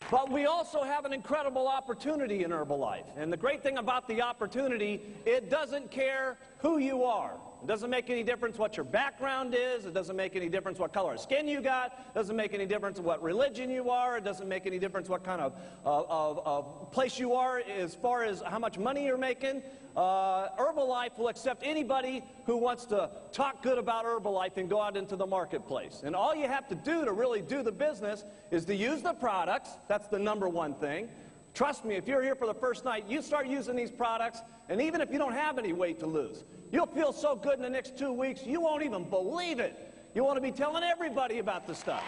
But we also have an incredible opportunity in Herbalife. And the great thing about the opportunity, it doesn't care who you are. It doesn't make any difference what your background is. It doesn't make any difference what color of skin you got. It doesn't make any difference what religion you are. It doesn't make any difference what kind of place you are as far as how much money you're making. Herbalife will accept anybody who wants to talk good about Herbalife and go out into the marketplace. And all you have to do to really do the business is to use the products. That's the #1 thing. Trust me, if you're here for the first night, you start using these products, and even if you don't have any weight to lose, you'll feel so good in the next 2 weeks, you won't even believe it. You want to be telling everybody about the stuff.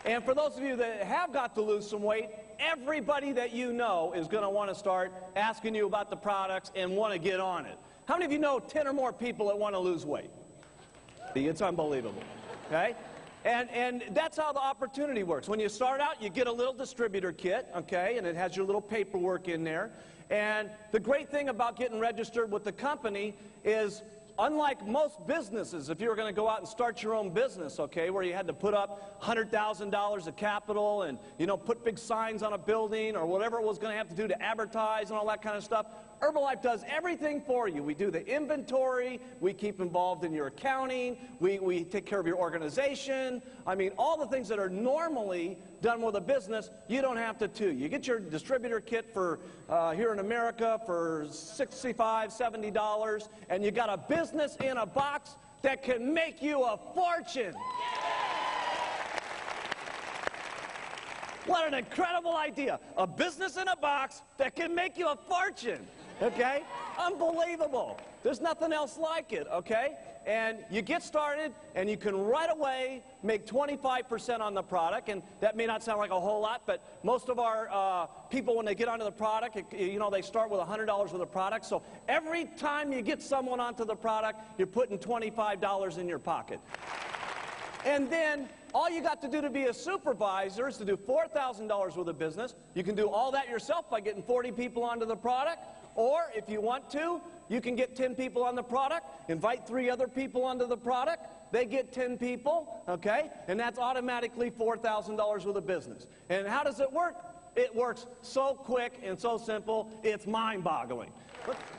And for those of you that have got to lose some weight, everybody that you know is going to want to start asking you about the products and want to get on it. How many of you know 10 or more people that want to lose weight? It's unbelievable. Okay? And that's how the opportunity works. When you start out, you get a little distributor kit, okay, and it has your little paperwork in there. And the great thing about getting registered with the company is, unlike most businesses, if you were going to go out and start your own business, okay, where you had to put up $100,000 of capital and, you know, put big signs on a building or whatever it was going to have to do to advertise and all that kind of stuff, Herbalife does everything for you. We do the inventory. We keep involved in your accounting. We take care of your organization. I mean, all the things that are normally done with a business, you don't have to do. You get your distributor kit for here in America for $65, $70, and you got a business in a box that can make you a fortune. What an incredible idea. A business in a box that can make you a fortune. Okay? Unbelievable. There's nothing else like it, okay? And you get started, and you can right away make 25% on the product, and that may not sound like a whole lot, but most of our people, when they get onto the product, you know, they start with $100 with a product, so every time you get someone onto the product, you're putting $25 in your pocket. And then all you got to do to be a supervisor is to do $4,000 with a business. You can do all that yourself by getting 40 people onto the product. Or if you want to, you can get 10 people on the product, invite 3 other people onto the product. They get 10 people, okay? And that's automatically $4,000 with a business. And how does it work? It works so quick and so simple, it's mind-boggling.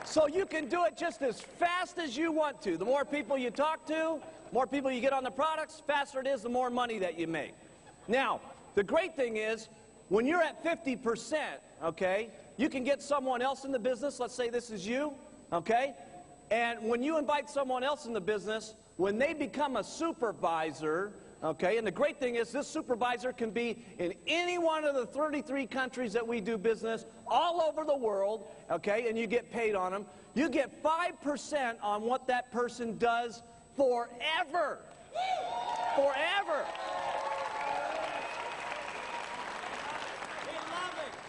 So you can do it just as fast as you want to. The more people you talk to, more people you get on the products, faster it is, the more money that you make. Now, the great thing is, when you're at 50%, okay, you can get someone else in the business. Let's say this is you, okay? And when you invite someone else in the business, when they become a supervisor, okay, and the great thing is this supervisor can be in any one of the 33 countries that we do business all over the world, okay, and you get paid on them. You get 5% on what that person does forever. Forever.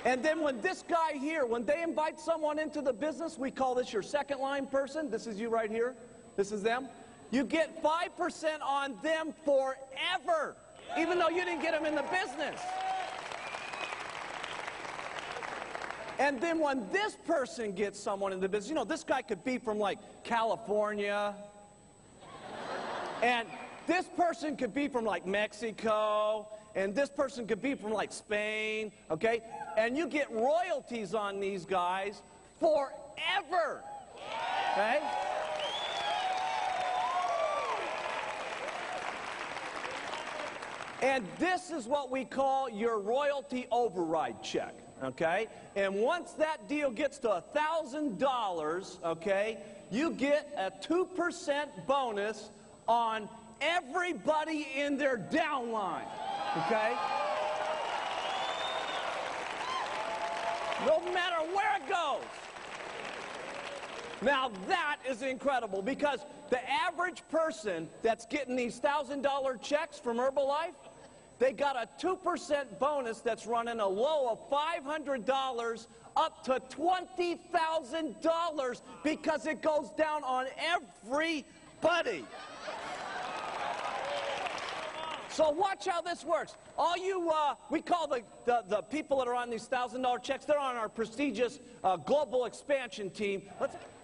And then when this guy here, when they invite someone into the business, we call this your second line person. This is you right here. This is them. You get 5% on them forever, even though you didn't get them in the business. And then when this person gets someone in the business, you know, this guy could be from like California. And this person could be from like Mexico. And this person could be from like Spain, okay? And you get royalties on these guys forever, okay? And this is what we call your royalty override check, okay? And once that deal gets to $1,000, okay, you get a 2% bonus on everybody in their downline. Okay? No matter where it goes. Now that is incredible because the average person that's getting these $1,000 checks from Herbalife, they got a 2% bonus that's running a low of $500 up to $20,000 because it goes down on everybody. So watch how this works. All you, we call the people that are on these $1,000 checks, they're on our prestigious global expansion team.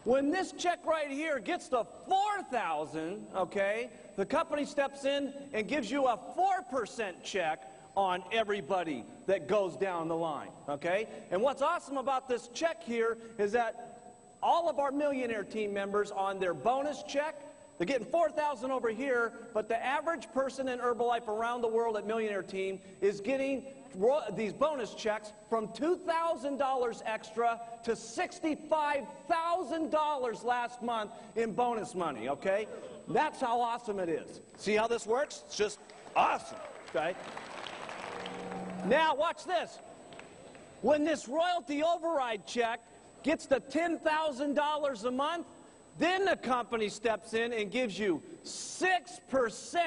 When this check right here gets to $4,000, okay, the company steps in and gives you a 4% check on everybody that goes down the line, okay? And what's awesome about this check here is that all of our millionaire team members on their bonus check, they're getting $4,000 over here, but the average person in Herbalife around the world at Millionaire Team is getting these bonus checks from $2,000 extra to $65,000 last month in bonus money, okay? That's how awesome it is. See how this works? It's just awesome, okay? Now, watch this. When this royalty override check gets to $10,000 a month, then the company steps in and gives you 6%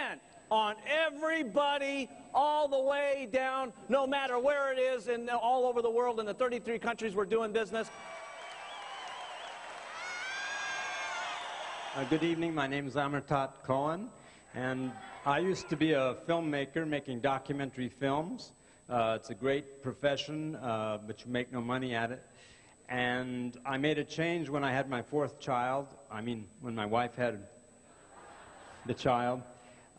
on everybody all the way down, no matter where it is, and all over the world in the 33 countries we're doing business. Good evening. My name is Amartat Cohen, and I used to be a filmmaker making documentary films. It's a great profession, but you make no money at it. And I made a change when I had my fourth child. I mean, when my wife had the child.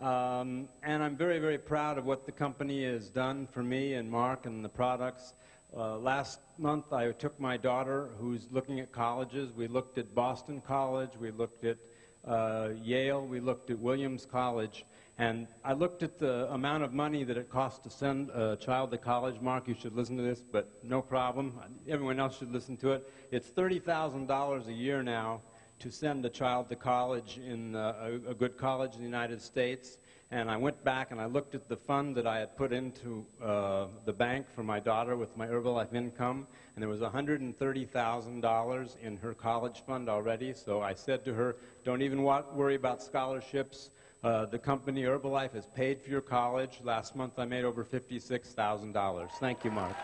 And I'm very, very proud of what the company has done for me and Mark and the products. Last month, I took my daughter, who's looking at colleges. We looked at Boston College. We looked at Yale. We looked at Williams College. And I looked at the amount of money that it costs to send a child to college. Mark, you should listen to this, but no problem. Everyone else should listen to it. It's $30,000 a year now to send a child to college in a good college in the United States. And I went back and I looked at the fund that I had put into the bank for my daughter with my Herbalife income, and there was $130,000 in her college fund already. So I said to her, don't even worry about scholarships. The company Herbalife has paid for your college. Last month I made over $56,000. Thank you, Mark.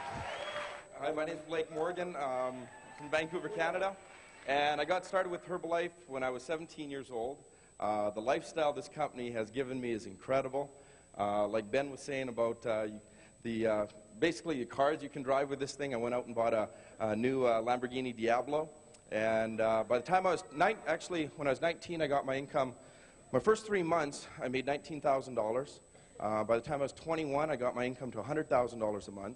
Hi, my name is Blake Morgan from Vancouver, Canada. And I got started with Herbalife when I was 17 years old. The lifestyle this company has given me is incredible. Like Ben was saying about basically the cars you can drive with this thing, I went out and bought a new Lamborghini Diablo. And by the time I was, when I was 19, I got my income. My first 3 months, I made $19,000. By the time I was 21, I got my income to $100,000 a month.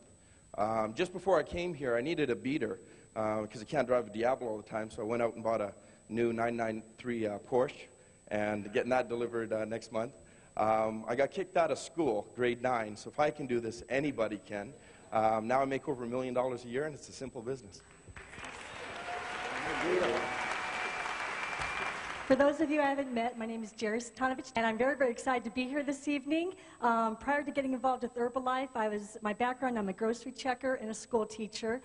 Just before I came here, I needed a beater because I can't drive a Diablo all the time, so I went out and bought a new 993 Porsche, and getting that delivered next month. I got kicked out of school, grade 9, so if I can do this, anybody can. Now I make over $1 million a year, and it's a simple business. For those of you I haven't met, my name is Jerry Stanovich, and I'm very, very excited to be here this evening. Prior to getting involved with Herbalife, my background, I'm a grocery checker and a school teacher.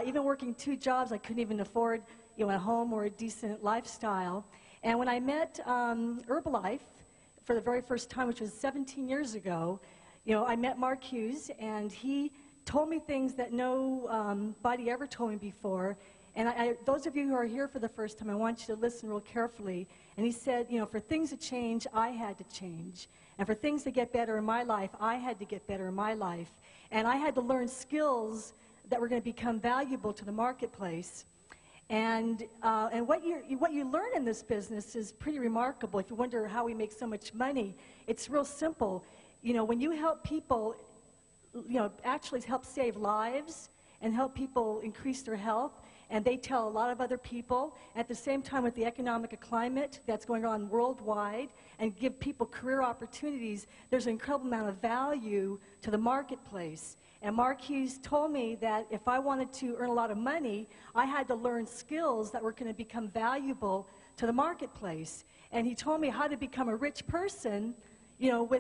Even working 2 jobs, I couldn't even afford a home or a decent lifestyle. And when I met Herbalife for the very first time, which was 17 years ago, I met Mark Hughes, and he told me things that nobody ever told me before. And those of you who are here for the first time, I want you to listen real carefully. And he said, for things to change, I had to change. And for things to get better in my life, I had to get better in my life. And I had to learn skills that were going to become valuable to the marketplace. And what you learn in this business is pretty remarkable. If you wonder how we make so much money, it's real simple. When you help people, actually help save lives and help people increase their health, and they tell a lot of other people, at the same time with the economic climate that's going on worldwide, and give people career opportunities, there's an incredible amount of value to the marketplace. And Mark Hughes told me that if I wanted to earn a lot of money, I had to learn skills that were going to become valuable to the marketplace. And he told me how to become a rich person, I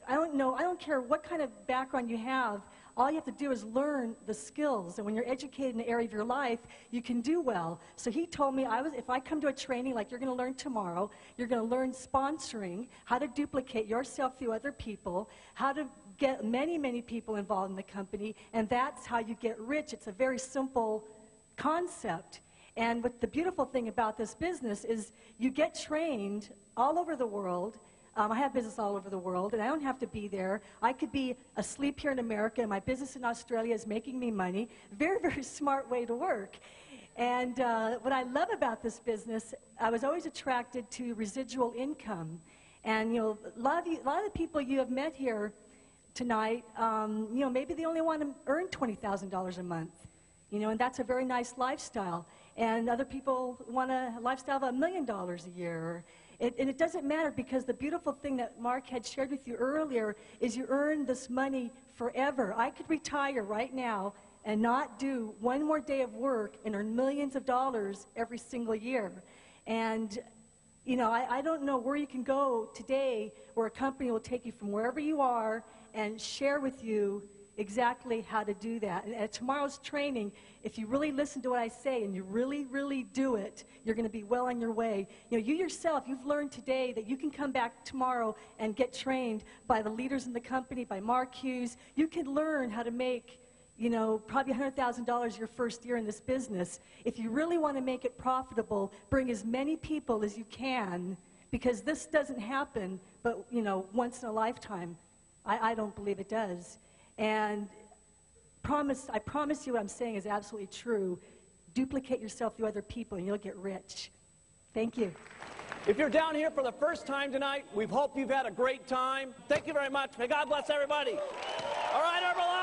don't care what kind of background you have, all you have to do is learn the skills. And when you're educated in the area of your life, you can do well. So he told me if I come to a training like you're going to learn tomorrow, you're going to learn sponsoring, how to duplicate yourself through other people, how to get many, many people involved in the company, and that's how you get rich. It's a very simple concept. And what the beautiful thing about this business is you get trained all over the world. I have business all over the world, and I don't have to be there. I could be asleep here in America, and my business in Australia is making me money. Very, very smart way to work. And what I love about this business, I was always attracted to residual income. And a lot of the people you have met here tonight, you know, maybe they only want to earn $20,000 a month, you know, and that's a very nice lifestyle. And other people want a lifestyle of $1 million a year. And it doesn't matter, because the beautiful thing that Mark had shared with you earlier is you earn this money forever. I could retire right now and not do one more day of work and earn millions of dollars every single year. And you know, I don't know where you can go today where a company will take you from wherever you are and share with you exactly how to do that. And at tomorrow's training, if you really listen to what I say and you really, really do it, you're going to be well on your way. You know, you yourself, you've learned today that you can come back tomorrow and get trained by the leaders in the company, by Mark Hughes. You can learn how to make, you know, probably $100,000 your first year in this business. If you really want to make it profitable, bring as many people as you can, because this doesn't happen, but, you know, once in a lifetime. I don't believe it does. And I promise you what I'm saying is absolutely true. Duplicate yourself through other people and you'll get rich. Thank you. If you're down here for the first time tonight, we hope you've had a great time. Thank you very much. May God bless everybody. All right, everyone.